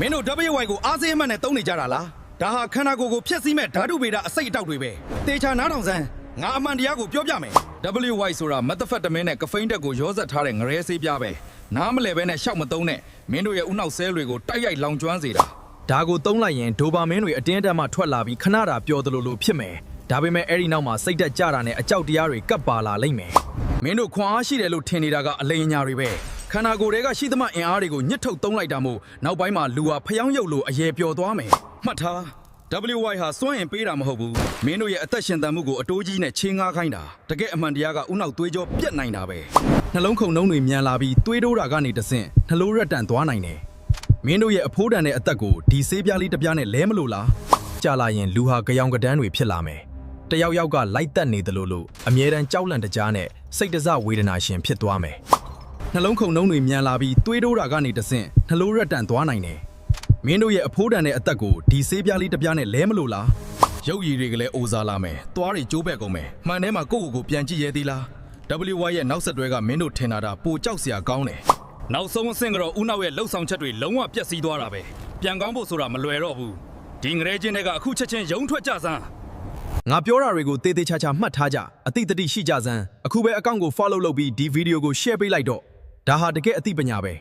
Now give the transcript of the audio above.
မင်းတို့ WY ကိုအားစေးအမှတ်နဲ့တုံးနေကြတာလားဒါဟာခန္ဓာကိုယ်ကိုဖျက်ဆီးမဲ့ဓာတုဗေဒအစိတ်အတောက်တွေပဲတေချာနားထောင်စမ်းငါအမှန်တရားကိုပြောပြမယ် WY ဆိုတာမက်သဖက်တမင်းနဲ့ကဖိန်းတက်ကိုရောစက်ထားတဲ့ငရဲဆေးပြားပဲနားမလဲပဲနဲ့ရှောက်မသုံးနဲ့မင်းတို့ရဲ့ဥနောက်ဆဲတွေကိုတိုက်ရိုက်လောင်ကျွမ်းစေတာဒါကိုသုံးလိုက်ရင်ဒိုပါမင်းတွေအတင်းအဓမ္မထွက်လာပြီးခဏတာပျော်သလိုလိုဖြစ်မယ်ဒါပေမဲ့အဲ့ဒီနောက်မှာစိတ်တက်ကြတာနဲ့အကြောက်တရားတွေကပ်ပါလာလိမ့်မယ်မင်းတို့ခွန်အားရှိတယ်လို့ထင်နေတာကအလိမ်အညာတွေပဲခန္ဓာကိုယ်တွေကရှိသမျှအင်အားတွေကိုညှစ်ထုတ်သုံးလိုက်တာမို့နောက်ပိုင်းမှာလူဟာဖျောင်းရုပ်လိုအရေပျော်သွားမယ်မှတ်ထား WY ဟာစွန့်ရင်ပေးတာမဟုတ်ဘူးမင်းတို့ရဲ့အသက်ရှင်သန်မှုကိုအတိုးကြီးနဲ့ချင်းငားခိုင်းတာတကယ်အမှန်တရားကဥနောက်သွေးကြောပြက်နိုင်တာပဲနှလုံးခုန်နှုံးတွေမြန်လာပြီးသွေးတိုးတာကနေတဆင့်နှလုံးရက်တန့်သွားနိုင်တယ်မင်းတို့ရဲ့အဖိုးတန်တဲ့အသက်ကိုဒီဆေးပြားလေးတစ်ပြားနဲ့လဲမလို့လားကြာလာရင်လူဟာကြောင်ကတန်းတွေဖြစ်လာမယ်တယောက်ယောက်ကလိုက်တက်နေတယ်လို့အမြဲတမ်းကြောက်လန့်တကြားနဲ့စိတ်တစဝေဒနာရှင်ဖြစ်သွားမယ်နှလုံးခုန်နှုံးတွေမြန်လာပြီးသွေးတိုးတာကနေတဆင့်နှလုံးရက်တန့်သွားနိုင်တယ်မင်းတို့ရဲ့အဖိုးတန်တဲ့အသက်ကိုဒီဆေးပြားလေးတစ်ပြားနဲ့လဲမလို့လားရုပ်ရည်တွေကလည်းအိုစားလာမယ်သွားတွေကျိုးပဲ့ကုန်မယ်မှန်ထဲမှာကိုယ့်ကိုယ်ပြန်ကြည့်ရဲသေးလား WY ရဲ့နောက်ဆက်တွဲကမင်းတို့ထင်တာပိုကြောက်စရာကောင်းတယ်နောက်ဆုံးအဆင့်ကတော့ဦးနောက်ရဲ့လှုပ်ဆောင်ချက်တွေလုံးဝပျက်စီးသွားတာပဲပြန်ကောင်းဖို့ဆိုတာမလွယ်တော့ဘူးဒီငရဲချင်းတွေကအခုချက်ချင်းရုံထွက်ကြစမ်းငါပြောတာတွေကိုတေးသေးချာချာမှတ်ထားကြအသိတတိရှိကြစမ်းအခုပဲအကောင့်ကို follow လုပ်ပြီးဒီဗီဒီယိုကို share ပေးလိုက်တော့ဒါဟာတကယ်အသိပညာပဲ